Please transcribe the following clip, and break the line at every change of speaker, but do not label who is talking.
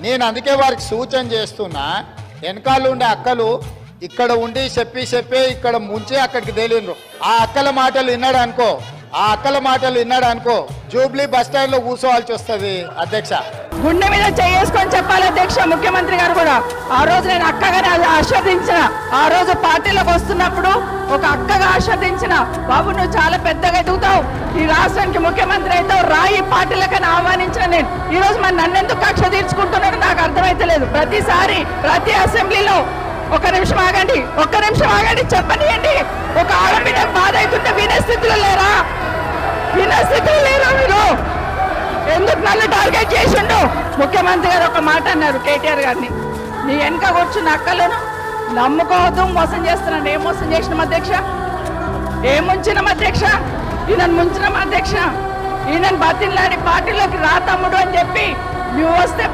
నేను అందుకే వారికి సూచన చేస్తున్నా, వెనకాల ఉండే అక్కలు ఇక్కడ ఉండి చెప్పి ఇక్కడ ముంచి అక్కడికి తేలిండ్రు. ఆ అక్కల మాటలు విన్నాడు అనుకో జూబ్లీ బస్ స్టాండ్ లో కూర్చోవాల్సి వస్తుంది. అధ్యక్ష,
గుండె మీద చేసుకొని చెప్పాలి అధ్యక్ష. ముఖ్యమంత్రి గారు కూడా ఆ రోజు నేను అక్కగానే ఆశీర్వదించిన, ఆ రోజు పార్టీలోకి వస్తున్నప్పుడు ఒక అక్కగా ఆశీర్వదించిన, బాబు నువ్వు చాలా పెద్దగా ఎదుగుతావు, ఈ రాష్ట్రానికి ముఖ్యమంత్రి అవుతావు, రాయి పార్టీలకని ఆహ్వానించిన నేను. ఈ రోజు మరి నన్నెందుకు కక్ష తీర్చుకుంటున్నాడు నాకు అర్థమైతలేదు. ప్రతిసారి ప్రతి అసెంబ్లీలో ఒక్క నిమిషం ఆగండి చెప్పనియండి. ఒక ఆడబిడ్డ బాధ అవుతుంటే వినే స్థితిలో లేరా మీరు? ఎందుకు నన్ను టార్గెట్ చేసిండు? ముఖ్యమంత్రి గారు ఒక మాట అన్నారు కేటీఆర్ గారిని, నీ వెనక కూర్చున్న అక్కలను నమ్ముకోవద్దు, మోసం చేస్తున్నాను. ఏం మోసం చేసినాం అధ్యక్ష? ఏం ముంచినాం అధ్యక్ష? ఈయనను ముంచినాం అధ్యక్ష. ఈయనను బతిలాడి పార్టీలోకి రా తమ్ముడు అని చెప్పి నువ్వు వస్తే